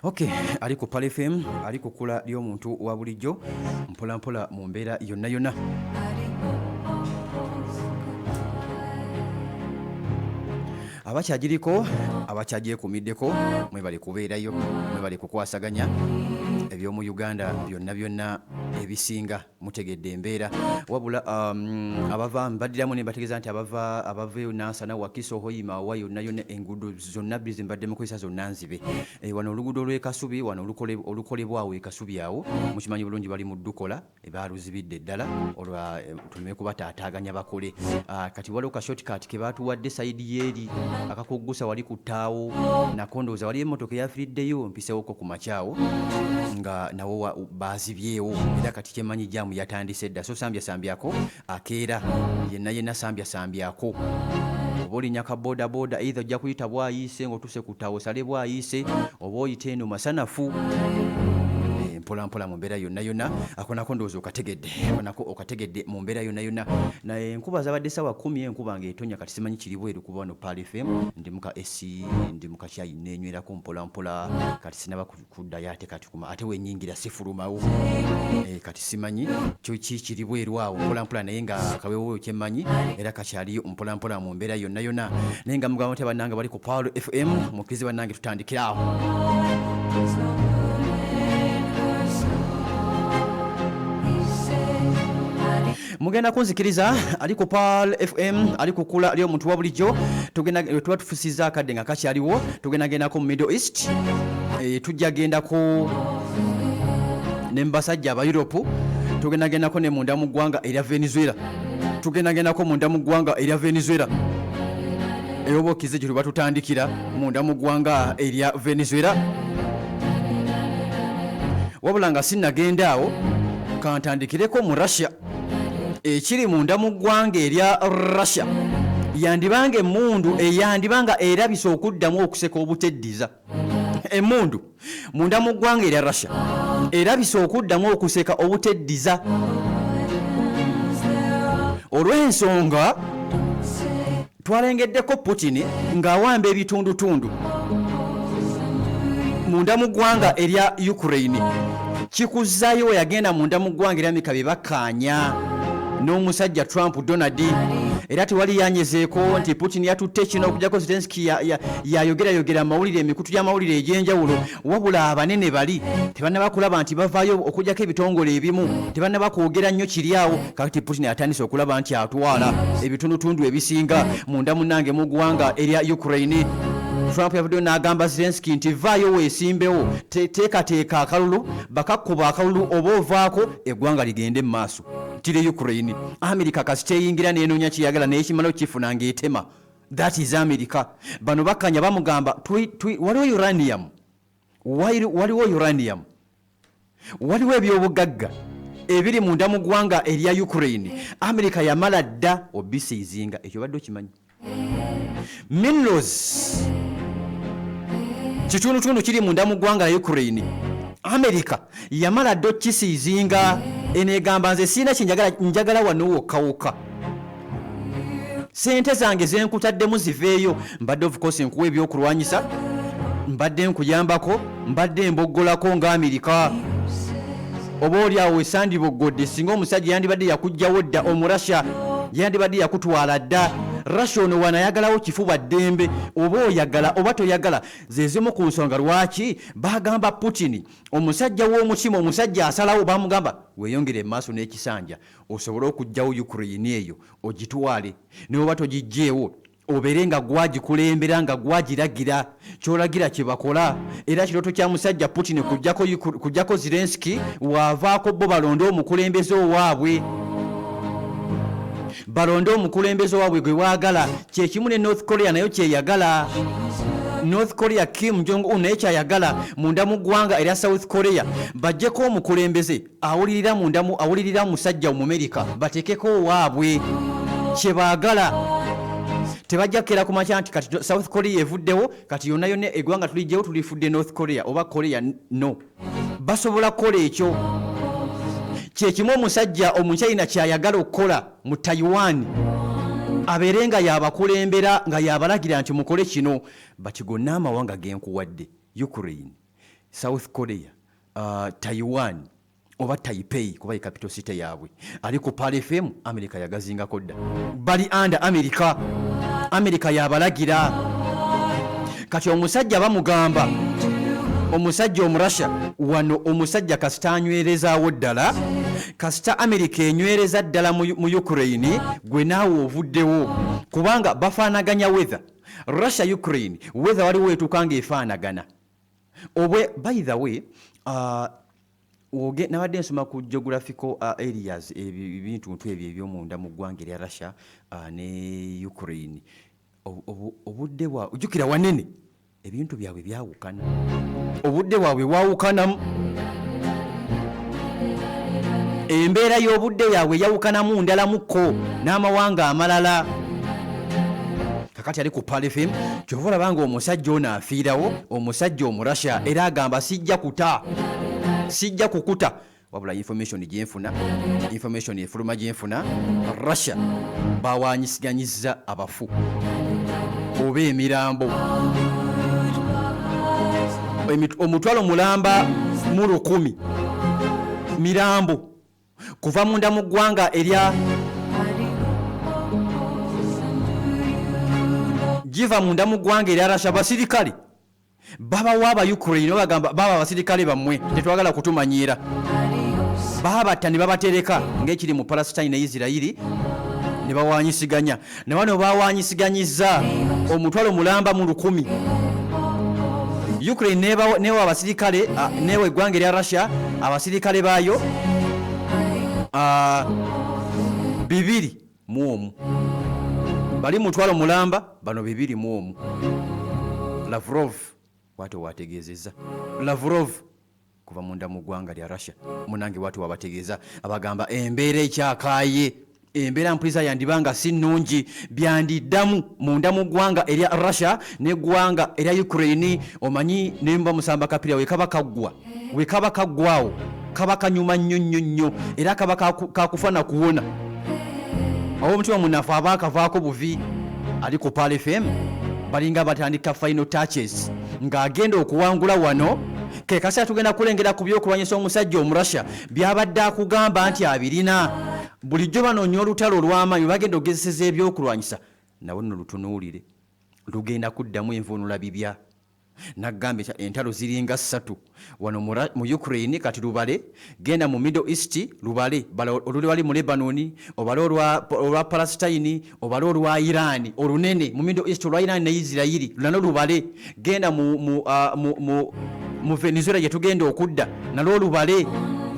Okay, ali ku Pale FM, ali ku kula ly'omuntu wa bulijjo, mpola mpola mu mbeera yonna yonna. Abakyagiriko, abakyagyeekumiddeko, mwebali kubeerayo, mwebali kukwasaganya eby'omu Uganda byonna byonna ebisinga mutegedde embeera. Wabula abava mbaddiramu ne bategeeza nti abava Nansana, Wakiso, Hoima, wa yonna yonna enguudo zonna bbiri mbadde mukozesa zonna nzibe. Wano oluguudo lw'e Kasubi, wano olukolebwawo e Kasubi awo, mukimanyi bulungi bali mu Ddukola, baaluzibidde ddala olwa tuleme kubataataaganya bakole. Kati waliwo ka shortcut ke baatuwadde sayidi yeeri akakuggusa wali ku ttaawo, nakondooza wali emmotoka eyafiriddeyo mpisewoko ku makyawo nga nawo baazibyewo, era kati kyemmanyi jaamu yatandise dda, so sambyasambyako akeera yenna sambyasambyako. Oba olinnya ka boodabooda either ojja kuyita bwayiise ng'otuse ku ttaawo osale bwayiise, oba oyite eno masanafu. Mpola mu mbeera yonna yonna, ako nako ndowooza okategedde mu mbeera yonna yonna. Naye enkuba zabadde ssaawa 10 enkuba ng'etonnya, kati simanyi kiri bweru kuba wano Pale FM, ndi mu ka AC, ndi mu kakyayi neenyweraku mpola, kati sinaba kuddayo ate kati ate wennyingira sifulumawo. Kati simanyi kiri bweru awo mpola naye nga kaweewo kyemmanyi era kakyaliyo mpola mu mbeera yonna yonna. Naye nga mugamba nti bannange bali ku Pale FM, mukkirize bannange tutandikiraawo. Mugenda kunzikiriza ali ku Pale FM, ali ku kula ly'omuntu wa bulijjo. Tuba tufusizza akadde nga kakyaliwo, tugendagendako mu Middle East, tujja gendako ne mbasajja aba Europe, tugendagendako ne munda mu ggwanga erya Venezuela, tugendagendako munda mu ggwanga erya Venezuela. Oba okize gye tuba tutandikira munda mu ggwanga erya Venezuela. Wabula nga sinnagenda awo, kantandikireko mu Russia. Ekiri munda mu ggwanga erya Russia yandibanga emmundu eyandibanga erabisa okuddamu okuseka obuteddiza. Emmundu munda mu ggwanga erya Russia erabisa okuddamu okuseka obuteddiza. Olw'ensonga twalengeddeko Putin ng'awamba ebitundutundu munda mu ggwanga erya Ukraine. Kikuzzaayo yagenda munda mu ggwanga erya Amerika bye bakkaanya n'omusajja Trump Donald, era tewali yanyezeeko nti Putin yatutte kino okujjako Zelensky yayogera amawulire, emikutu gy'amawulire egy'enjawulo. Wabula abanene bali tebannaba kulaba nti bavaayo okujjako ebitongole ebimu, tebannaba kwogera nnyo kiri awo. Kakati Putin atandise okulaba nti atwala ebitundutundu ebisinga munda munnange mu ggwanga erya Ukraine. Trump yavuddeyo n'agamba Zelensky nti vaayo weesimbewo, teekateeka akalulu, bakakkuba akalulu oba ovaako eggwanga ligende mu maaso. Tire Ukraine. America kasiteyingira n'enoonya kiyagala naye kimala okifuna ng'etema. That is America. Bano bakkanya bamugamba waliwo uranium. Waliwo uranium. Waliwo ebyobugagga ebiri munda mu ggwanga erya Ukraine. America yamala dda obisiizinga. Ekyo badde okimanyi. Minerals kitundutundu kiri munda mu ggwanga lya Ukraine. America yamala dda okisiizinga. Enegamba nze sina njagala wano wokka. Sente zange zenkutaddemu ziveeyo. Mbadde of course nkuwa ebyokulwanyisa, mbadde nkuyambako, mbadde mboggolako nga Amerika. Oba oli awo esandiboggodde singa omusajja yandibadde yakugjawo dda, Omurasha yandibadde yakutwala dda. Russia ono wanayagalawo kifuba ddembe, oba oyagala oba toyagala. Zezimu ku nsonga lwaki bagamba Putin omusajja w'omutima, omusajja asalawo, bamugamba weeyongere emaaso n'ekisanja osobole okugjawo Ukraine eyo ogitwale, ne oba togijjeewo obeere nga gwagikulembera, nga gwagiragira, kyolagira kye bakola. Era kirooto kya musajja Putin kujjako Zelensky waavaako bo balonde omukulembeze owaabwe. Balonde omukulembeze waabwe gwe waagala. Kyekimu ne North Korea nayo kyeyagala. North Korea Kim Jong-un naye kyayagala munda mu ggwanga erya South Korea bajjeko omukulembeze awulirira musajja Omumerika, batekeko owaabwe kye baagala. Tebajja kera ku makya nti kati South Korea evuddewo, kati yonna yonna eggwanga tulijjewo tulifudde North Korea oba Korea. No, basobola kukola ekyo. Kyekimu omusajja Omuchina kyayagala okukola mu Taiwan. Aberenga yabakulembera nga yabalagira nti mukole kino. Bati gonna amawanga genkuwadde Ukraine, South Korea, Taiwan oba Taipei kuba ye capital city yaabwe ali ku Pal FM America yagazingako dda bali under America yabalagira kati omusajja bamugamba omusajja omurasha wano omusajja kasita anywerezaawo ddala kasita America enywereza ddala mu Ukraine gwe naawe ovuddewo kubanga bafaanaganya weather Russia Ukraine weather waliwo etuuka ng'efaanagana obwe by the way nabadde nsoma ku geographical areas ebintu ebyo ebyomunda mu ggwanga erya Russia ne Ukraine obudde bwa ojjukira wanene ebintu byabwe byawukana obudde bwabwe bwawukanamu embeera y'obudde yabwe yawukanamu ndalamuko n'amawanga amalala kakati ali ku Pal FM kyova olabanga omusajja ono afiirawo omusajja omurasha era agamba sijja kukuta wabula information gyenfuna information efuluma gyenfuna Russia bawanyisiganyizza abafu oba emirambo omutwalo mulamba mu 100 mirambo kuva munda mu ggwanga erya giva munda mu ggwanga erya Russia basirikale babawa aba Ukraine bagamba baba abasirikale bammwe tetwagala kutumanyiira babatta ne babatereka ng'ekiri mu Palestine ne Israeli ne bawanyisiganya ne wano bawanyisiganyizza omutwalo mulamba mu 100 Ukraine newa abasirikale newa eggwanga erya Russia abasirikale baayo 201 bali mutwalo mulamba bano 201 Lavrov watu wategeezezza Lavrov kuva munda mu ggwanga lya Russia munange watu wabategeeza abagamba embeera ekyakaaye embeera mpulisa yandibanga si nnungi byandiddamu munda mu ggwanga erya Russia n'eggwanga erya Ukraine omanyi nemba musamba kapira wekaba kaggwawo kaba kanyuma nnyo era kaba kakufana kuwona awo omutima munafu abaakavaako buvi ali ku Pal FM balinga batandika final touches ng'agenda okuwangula wano ke kasita tugenda kulengera ku byokulwanyisa omusajja omurasha byabadde akugamba nti abirina bulijjo banoonya olutalo olw'amaanyi bagenda ogezeseza ebyokulwanyisa nawe nno lutunuulire lugenda kuddamu envuunula bibya nagambye entalo ziringa 3 wano mu Ukraine kati lubale genda mu Middle East lubale oluli wali mu Lebanon obale olwa Palestine obale olwa Iran olunene mu Middle East olwa Iran ne Israeli lano lubale genda mu Venezuela gye tugenda okudda nalo lubale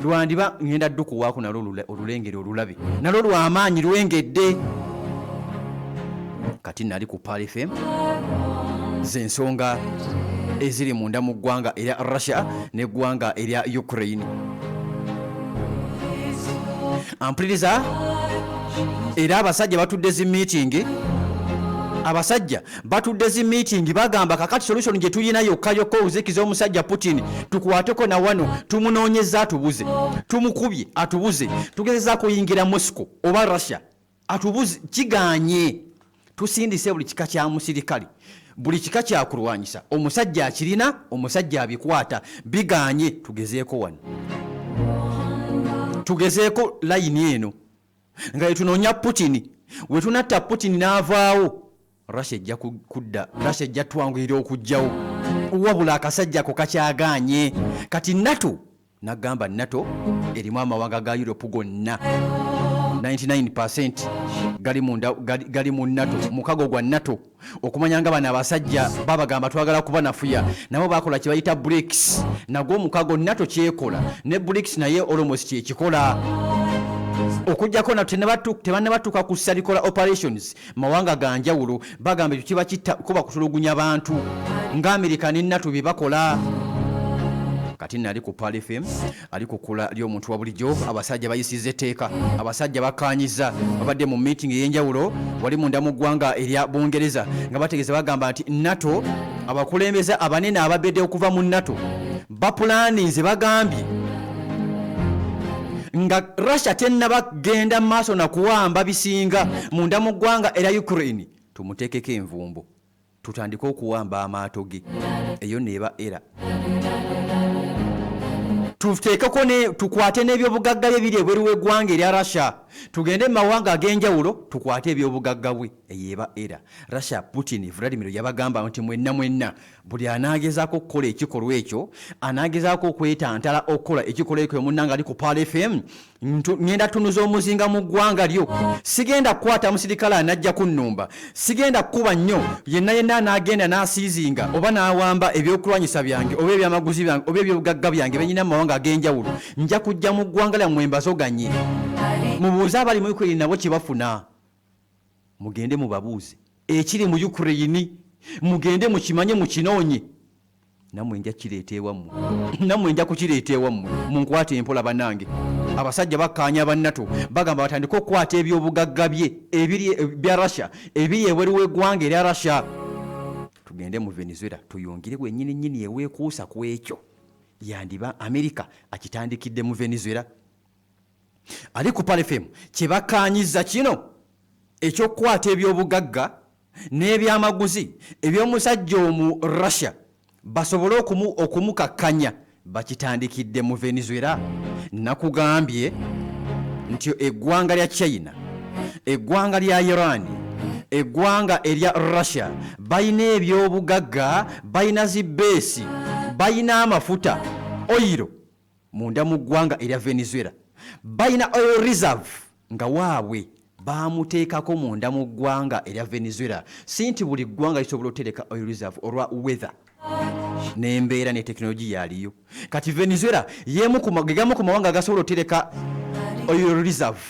lwandiba ngenda dduku waako nalo olulengere olulabe nalo lw'amaanyi lwengedde kati nali ku Pal FM zensonga eziri munda mu ggwanga erya Russia n'eggwanga erya Ukraine ampuliriza era abasajja batudde zi meeting bagamba kakati solution gye tulina yokka obuzikiza omusajja Putin tukwateko na wano tumunoonyeza atubuze tumukubye atubuze tugezeza kuyingira Moscow oba Russia atubuze kiganye tusindise buli kika kya musirikali buli kika kya kulwanyisa omusajja akirina omusajja abikwata biganye tugezeeko wano tugezeeko line eno nga yetunoonya Putin wetunatta Putin n'avaawo Russia ejja kudda Russia ejja twanguyira okujjawo wabula akasajja ko kakyaganye kati NATO nagamba NATO erimu amawanga ga Europe gonna 99% gali mu NATO mukago gwa NATO okumanya nga bana abasajja babagamba twagala kuba nafuya nabo bakola kye bayita BRICS nagwo mukago NATO kyekola ne BRICS naye almost kyekikola okujjako na tebanne batuuka ku Sarikola operations mawanga ganjawulo bagamba ekyo kiba kuba kutulugunya bantu nga America ne NATO bye bakola kati nali ku Pal FM ali kukula ly'omuntu wa bulijjo abasajja bayisize teeka abasajja bakanyiza babadde mu meeting ey'enjawulo wali munda mu ggwanga erya Bungereza nga bategeeza bagamba nti NATO abakulembeza abanene ababedde okuva mu NATO bapulaninze bagambye nga Russia tennabagenda maaso na kuwamba bisinga munda mu ggwanga erya Ukraine tumuteekeko envumbo tutandike okuwamba amaato ge eyo neeba era tuteekeko ne tukwate n'ebyobugagga bye biri ebweru w'eggwanga erya Russia tugende mu mawanga ag'enjawulo tukwate ebyobugagga bwe eyeeba era Russia Putin Vladimir yabagamba nti mwenna buli anaagezaako okukola ekikolwa ekyo anaagezaako okwetantala okukola ekikolwa ekyo munnanga ali ku Pal FM ngenda tunuza omuzinga mu ggwanga lyo sigenda kukwata musirikale anajja kunnumba sigenda kukuba nnyo yenna anaagenda n'asiizinga oba n'awamba ebyokulwanyisa byange oba ebyamaguzi byange oba ebyobugagga byange benyina mu mawanga ag'enjawulo nja kujja mu ggwanga lyammwe mbazoganye mubuuze abali mu Ukraine nabo kye bafuna mugende mubabuuze ekiri mu Ukraine mugende mukimanye mukinoonye nammwe nja kireeta ewammwe nammwe nja kukireeta ewammwe munkwate empola bannange abasajja bakkaanya bannato bagamba batandika okukwata ebyobugagga bye bya Russia ebiri ebweru w'eggwanga erya Russia tugende mu Venezuela tuyongere wennyini eweekuusa ku ekyo yandiba Amerika akitandikidde mu Venezuela ali ku Pal FM kye bakkaanyiza kino ekyokukwata ebyobugagga n'ebyamaguzi eby'omusajja omu Russia basobole okumukakkanya bakitandikidde mu Venezuela nakugambye nti eggwanga lya China eggwanga lya Iran eggwanga erya Russia bayina ebyobugagga bayina zibeesi bayina amafuta oil munda mu ggwanga erya Venezuela bayina oil reserve nga waabwe bamuteekako munda mu ggwanga erya Venezuela si nti buli ggwanga lisobola otereka oil reserve olwa weather n'embeera ne tekinologiya yaliyo kati Venezuela gegamu ku mawanga agasobola otereka oil reserve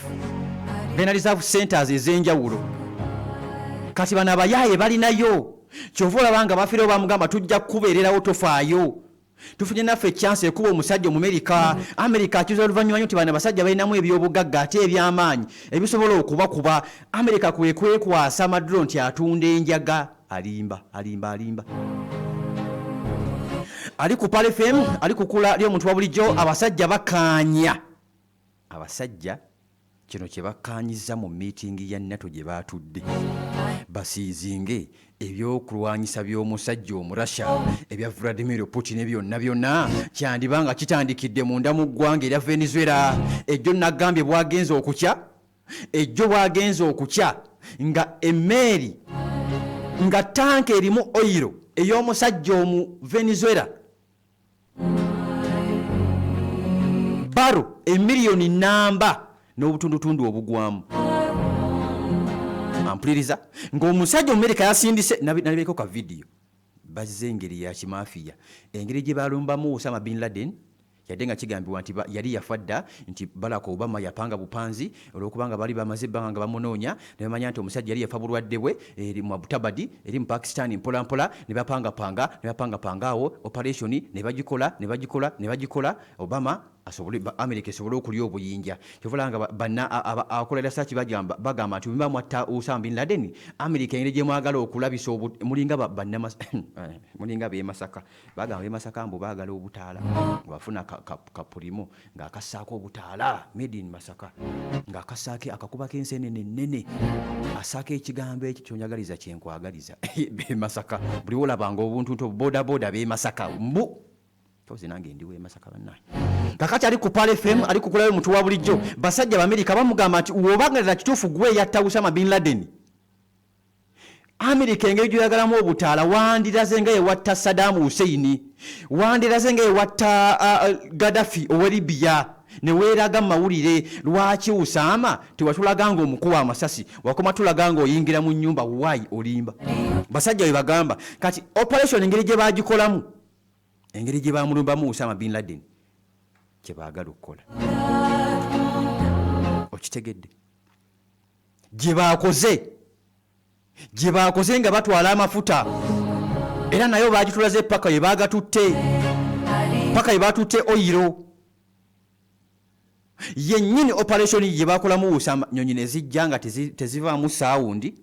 bena reserve centers ez'enjawulo kati bano abayaaye balinayo kyova olabanga bafire bamugamba tujja kukubeererawo tofaayo tufunye naffe chance ekuba omusajja Amerika akiza oluvannyuma nti bano basajja balinamu ebyobugagga ate ebyamaanyi ebisobola okubakuba Amerika kwekwasa amaddulo nti atunda enjaga alimba ali ku Pal FM ali kukula ly'omuntu wa bulijjo abasajja bakaanya abasajja kino kye bakkaanyiza mu miitingi ya NATO gye baatudde basiizinge ebyokulwanyisa by'omusajja omu Russia ebya Vladimir Putin byonna kyandibanga kitandikidde munda mu ggwanga erya Venezuela ejjo nagambye bwagenze okukya nga emmeeri nga tanka erimu oyiro ey'omusajja omu Venezuela baro emiliyoni namba n'obutundutundu obugwamu ampuliriza ng'omusajja Amerika yasindise nalibeko ka video bazze engeri ya kimafiya engeri gye balumbamu Osama bin Laden yadde nga kigambibwa nti yali yafadda nti Barack Obama yapanga bupanzi olwokubanga bali bamaze ebbanga nga bamunoonya ne bamanya nti omusajja yali yafa bulwadde bwe eri mu Abbottabad eri mu Pakistan mpolampola ne bapanga awo operation ne bagikola Obama Amerika esobole okulya obuyinja kyovulanga banna akolera saaki bagamba nti bimba mwatta Osama bin Laden Amerika engeri gye mwagala okulabisa mulinga b'emasaka bagamba b'emasaka mbu baagala obutaala bafuna kapulimo ng'akassaako obutaala made in Masaka ng'akassaako akakuba k'enseenene ennene assaako ekigambo ekyo kyonyagaliza kyenkwagaliza b'emasaka buli wolabanga obuntuntu bodaboda b'emasaka mbu tozi nange ndiwe emasaka bannaye kakati ali ku Pal FM ali kukulayo omuntu wa bulijjo basajja b'Amerika bamugamba nti wobangalira kituufu gwe yatta Osama bin Laden Amerika engeri gyoyagalamu obutaala wandiraze nga yewatta Saddam Hussein wandiraze nga yewatta Gaddafi owe Libya ne weeraga mu mawulire lwaki Osama tewatulaganga omukuwa amasasi wakoma tulaganga oyingira mu nnyumba wayi olimba basajja we bagamba kati operation engeri gye bagikolamu engeri gye bamulumbamu Osama bin Laden kye baagala okukola okitegedde gye baakoze nga batwala amafuta era nayo bagitulaze paka ye bagatutte paka ye batutte oyiro yennyini operation gye bakolamu Osama nyonyi ne zijja nga tezivaamu saawundi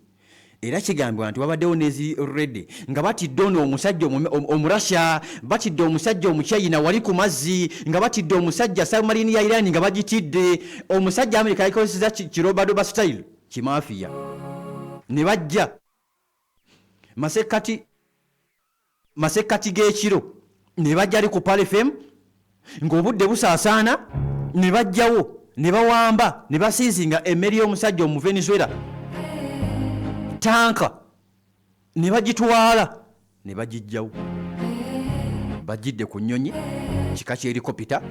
era kigambibwa nti wabaddewo nezi redi nga batidde ono omusajja omurasha batidde omusajja omuchina wali ku mazzi nga batidde omusajja submarine ya Iran nga bagitidde omusajja Amerika yakozesa kirobadoba style kimafiya ne bajja masekati g'ekiro ne bajja ali ku Pal FM ng'obudde busaasaana ne bajjawo ne bawamba ne basiizinga emmeri y'omusajja omu Venezuela tanka ne bagitwala ne bagijjawo bagidde ku nnyonyi kika ky'erikopita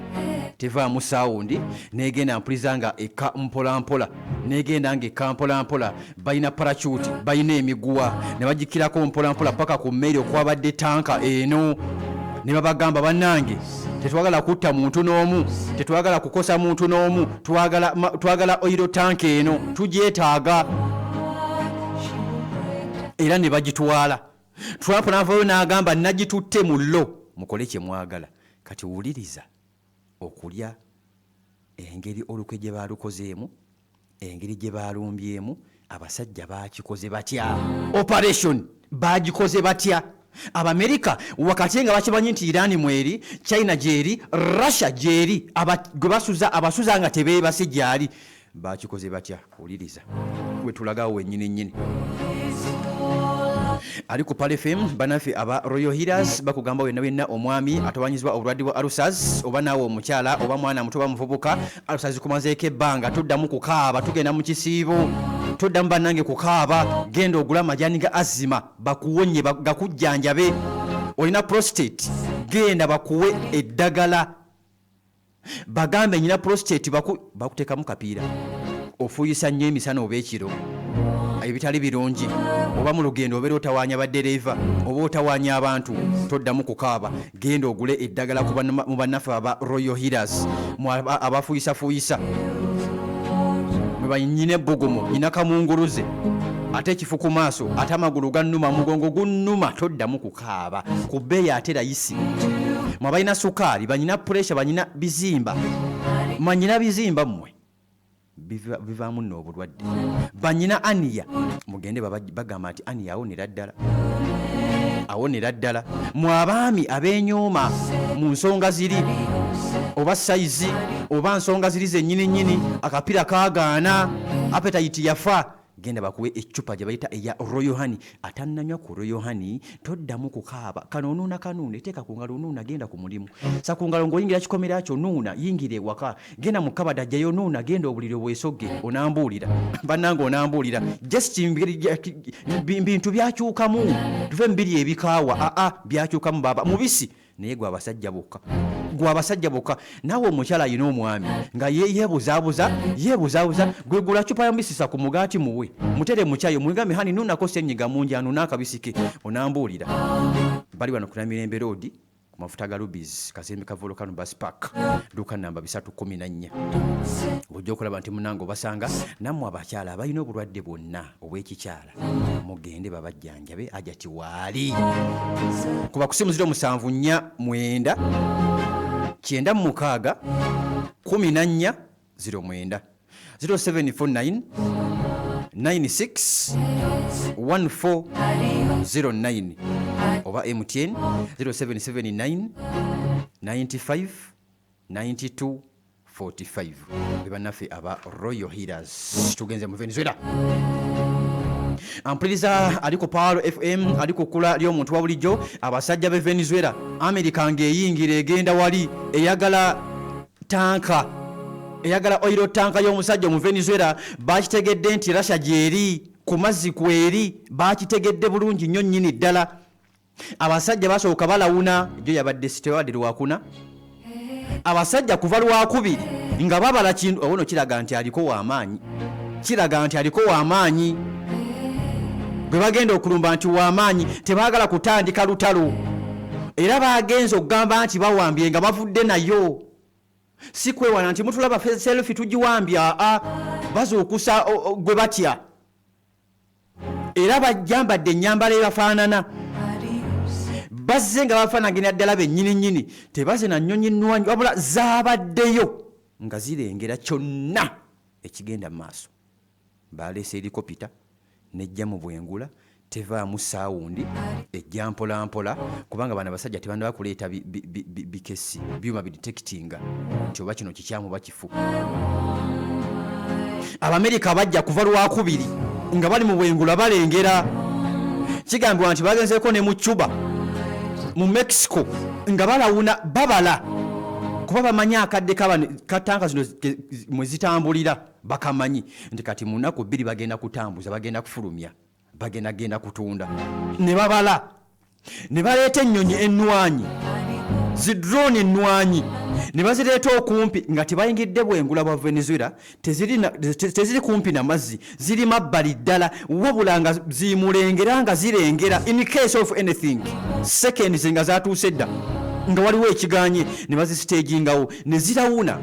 tevaamu saawundi negenda mpuliza nga eka mpolampola negenda nga eka mpolampola balina parachuti balina emiguwa ne bagikirako mpolampola paka ku mmeri okwabadde tanka eno ne babagamba bannange tetwagala kutta muntu n'omu tetwagala kukosa muntu n'omu twagala oil tank eno tugyetaaga era ne bagitwala. Trump n'avaayo n'agamba nagitutte mu lo mukole kye mwagala. Kati wuliriza okulya engeri olukwe gye baalukozeemu engeri gye baalumbyemu abasajja baakikoze batya operation baagikoze batya Abamerika wakati nga bakimanyi nti Iran mweri China gyeri Russia gyeri gwe basuza abasuza nga tebeebase gyali baakikoze batya wuliriza we tulagawo wennyini ali ku Pale FM banafe aba Royal Healers bakugamba wenna omwami atawanyizibwa obulwadde bwa Alusas oba naawe omukyala oba mwana muto oba muvubuka Alusas kumazeeko ebbanga tuddamu kukaaba tugenda mu kisiibo tuddamu bannange kukaaba genda ogula amajani ga azima bakuwonye gakujjanjabe olina prostate genda bakuwe eddagala bagambe nyina prostate bakuteekamu kapiira ofuuyisa nnyo emisana oba ekiro ebitali birungi oba mu lugendo obeera otawaanya baddereeva oba otawaanya abantu toddamu kukaaba genda ogule eddagala mu bannaffe aba Royal Healers abafuuyisafuuyisa nyina ebbugumu nyina kamunguluze ate ekifu ku maaso ate amagulu gannuma mugongo gunnuma toddamu kukaaba ku bbeeyi ate rayisi mwe balina sukaali banyina puresha banyina bizimba manyina bizimba mmwe bivaamu nno obulwadde banyina aniya mugende bagamba nti aniya awonera ddala mu abaami ab'enyooma mu nsonga ziri oba sayizi oba nsonga ziri zennyini akapira kaagaana apetayiti yafa genda bakuwe eccupa gye bayita eya Royal Honey atannanywa ku Royal Honey toddamu kukaaba kano onuuna kanuuna eteeka ku ngalo onuuna genda ku mulimu sa ku ngalo ng'oyingira kikomera kyo nuuna yingira ewaka genda mu kabada ajjayo nuuna genda obuliri bwesogge onambuulira bannange onambuulira just bintu byakyukamu tuve mubiri ebikaawa byakyukamu baba mubisi naye gwe abasajja bokka naawe omukyala ayina omwami nga yeebuzaabuza gwe gula cupa ya mbisisa ku mugaati muwe mutere mukyayo mugambe hani nunako ssenyiga mungi anuuna akabisike onambuulira bali wano ku Namirembe Road ku mafuta ga Rubies Kazembe ka Volcano Bus Park duka namba 314 bujja okulaba nti munange obasanga nammwe abakyala abalina obulwadde bwonna obw'ekikyala mugende babajjanjabe ajati waali kuba kusimu 0749 9 14 09 0749 96 1409 oba MTN 0779 95 92 45 bebannaffe aba Royal Healers tugenze mu Venezuela ampuliriza ali ku Palo FM ali ku kkula ly'omuntu wa bulijjo abasajja be Venezuela America ng'eyingira egenda wali eyagala tanka eyagala oil tanka y'omusajja mu Venezuela bakitegedde nti Russia gyeri ku mazzi kweri bakitegedde bulungi nnyo nnyini ddala abasajja basooka balawuna jo yabadde sitewadde lwakuna abasajja kuva lwakubiri nga babala kintu owono kiraga nti aliko w'amaanyi bwe bagenda okulumba nti w'amaanyi tebaagala kutandika lutalo era bagenze okugamba nti bawambye nga bavudde nayo si kwewana nti mutulaba selfie tugiwambya bazuukusa gwe batya era bajjambadde ennyambala ebafaanana bazze nga bafaanagina ddala bennyini tebaze na nnyonyi nnwanyi wabula zaabaddeyo nga zirengera kyonna ekigenda mu maaso baleese helikopita nejja mu bwengula tevaamu saawundi ejja mpolampola kubanga bano abasajja tebanda bakuleeta bikesi byuma bidetectinga nti oba kino kikyamu bakifu Abamerika bajja kuva lwakubiri nga bali mu bwengula balengera kigambibwa nti bagenzeeko ne mu Cuba mu Mexico nga balawuna babala kuba bamanyi akadde katanka zino mwe zitambulira bakamanyi nti kati mu nnaku 2 bagenda kutambuza bagenda kufulumya bagenda kutunda ne babala ne baleeta ennyonyi ennwanyi zidrone ennwanyi ne bazireeta okumpi nga tebayingidde bwengula bwa Venezuela teziri kumpi na mazzi ziri mabbali ddala wabula nga zimulengera nga zirengera in case of anything seconds nga zatuuse dda nga waliwo ekiganye ne bazisitagingawo ne zirawuna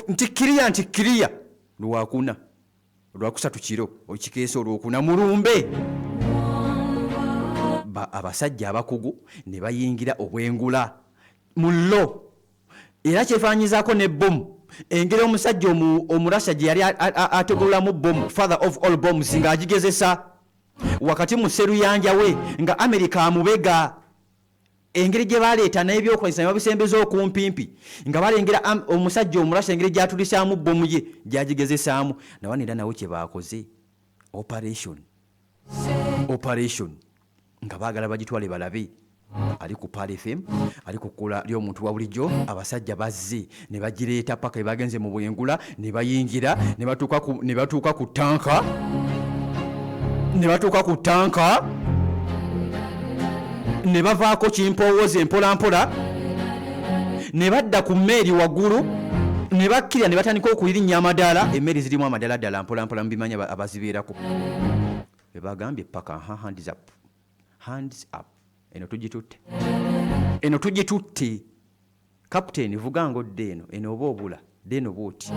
nti kiriya lwakuna lwakusatu kiro okikeesa olwokuna mulumbe abasajja abakugu ne bayingira obwengula mullo era kyefaanyizaako ne bomu engeri omusajja omurasha gye yali ategululamu bomu father of all bombs ng'agigezesa wakati mu sseruyanja we nga Amerika amubega engeri gye baleeta n'ebyokozesa ne babisembeza okumpimpi nga balengera omusajja omurasha engeri gy'atulisaamu bomu ye gy'agigezesaamu nawanira nawe kye baakoze operation nga baagala bagitwale balabe ali ku Pal FM ali ku kkula ly'omuntu wa bulijjo abasajja bazze ne bagireeta paka we bagenze mu bwengula ne bayingira ne batuuka ku tanka ne bavaako kimpowooza empolampola ne badda ku mmeeri waggulu ne bakkirira ne batandika okulirinnya amadaala emmeeri zirimu amadaala ddala mpolampola mubimanya abazibeerako be bagambye paka hands up eno tugitutte kapiteeni vuga ngodde eno oba obula deno booti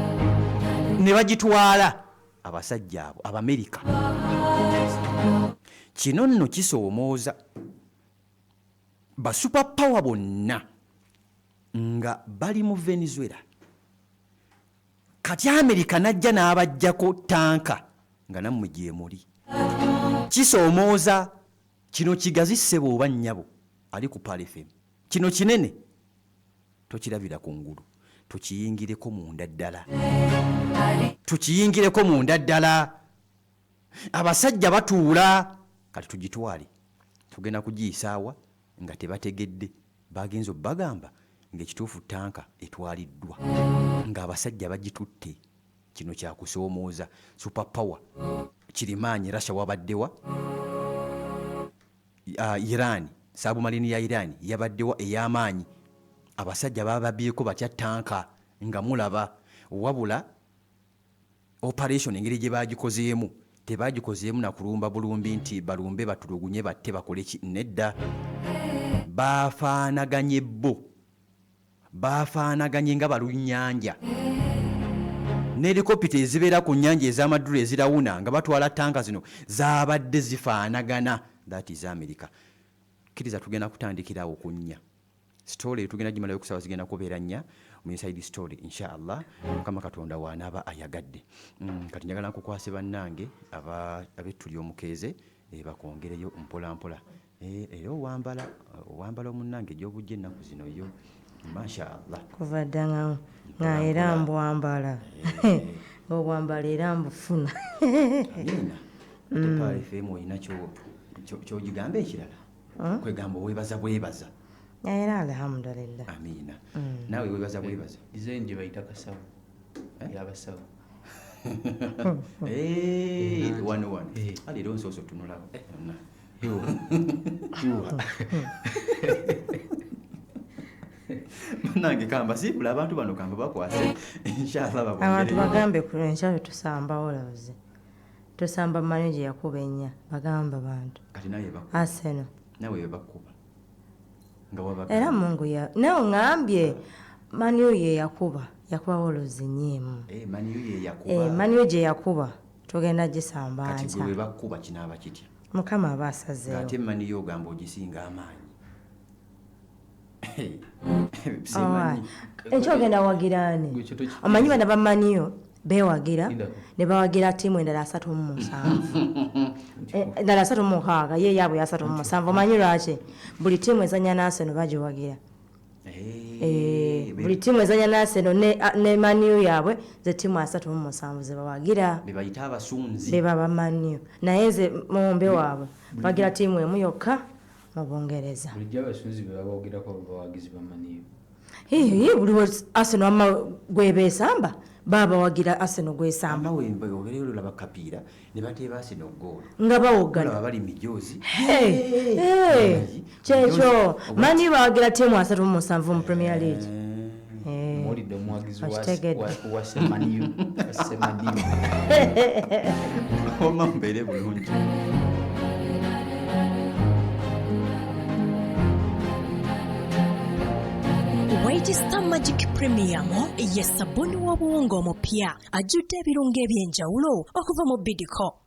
ne bagitwala abasajja abo Abamerika. Kino nno kisoomooza basuperpower bonna nga bali mu Venezuela kati Amerika najja n'abajjako tanka nga nammwe gye muli. Kisoomooza kino kigazi ssebo oba nnyabo ali ku Pal FM kino kinene tokirabira ku ngulu tukiyingireko munda ddala abasajja batuula kati tugitwale tugenda kugiyisaawa nga tebategedde bagenza bagamba ng'ekituufu tanka etwaliddwa ng'abasajja bagitutte. Kino kyakusoomooza superpower kirimaanyi Russia wabaddewa Iran sabumalini ya Iran yabaddewa ey'amaanyi abasajja bababyeko batya tanka nga mulaba wabula operation engeri gye bagikozeemu tebagikozeemu na kulumba bulumbi nti balumbe batulugunye batte bakole ki nedda baafaanaganye nga balunnyanja n'helikopita ezibeera ku nnyanja ez'amadulu ezirawuna nga batwala tanka zino zaabadde zifaanagana. That is America. Kiriza tugenda kutandikira okunnya story tugenda gimalayo kusaba zigenda kubeera nnya mu inside story inshallah Mukama Katonda wanaaba ayagadde. Kati njagala nkukwase bannange abetuli omukeeze bakongereyo mpola era owambala omunnange gy'obujja ennaku zino yo mashallah kuva ddanga nga era mbwambala obwambala era mbufuna. Amina. Pal FM oyina kyogigamba ekirala kwegamba weebaza era alhamdulillah. Amina. Naawe weebaza design gye bayita kasawo yabasawo wano aliro nsooso tunulabo nange kamba sibula abantu bano kamba bakwase inshallah abantu bagambe ku enkyalo tusambawo labuze tusamba manager yakuba ennya bagamba bantu kati naye bakuba Arsenal nawe bakuba nga waba era Mungu nawe ngambye Manu ye yakuba wolozi nnyemu Manu ye yakuba tugenda gisamba kati gwe bakuba kinaaba kitya Mukama aba asazeewo ate Manu ogamba ogisinga amaanyi ekyo ogenda wagirani amanyi bana bamaniyo bewagira ne bawagira tiimu endala 37 endala 36 ye yaabwe ya 37 omanyi lwaki buli tiimu ezanya n'Arsenal bagiwagira buli tiimu ezanya n'Arsenal ne maniyo yaabwe ze tiimu 37 ze bawagira bebayita abasunzi beba bamaniyo naye ze mombe waabwe bagira tiimu emu yokka mu Bungereza bulijjo abasunzi bebawagirako bawagizi bamaniyo buliwo Arsenal ama gwebesamba baba wagira Arsenal gwesamba amawembe ogerero laba kapiira ne bateeba Arsenal goal nga bawogana laba bali mijozi kyekyo mani bawagira tiimu 37 mu Premier League Mwolidde omwagizi wa Semaniu omambere bulungi Waitista Magic Premium ye sabuni w'obuwunga omupya ajjudde ebirungo eby'enjawulo okuva mu Bidco.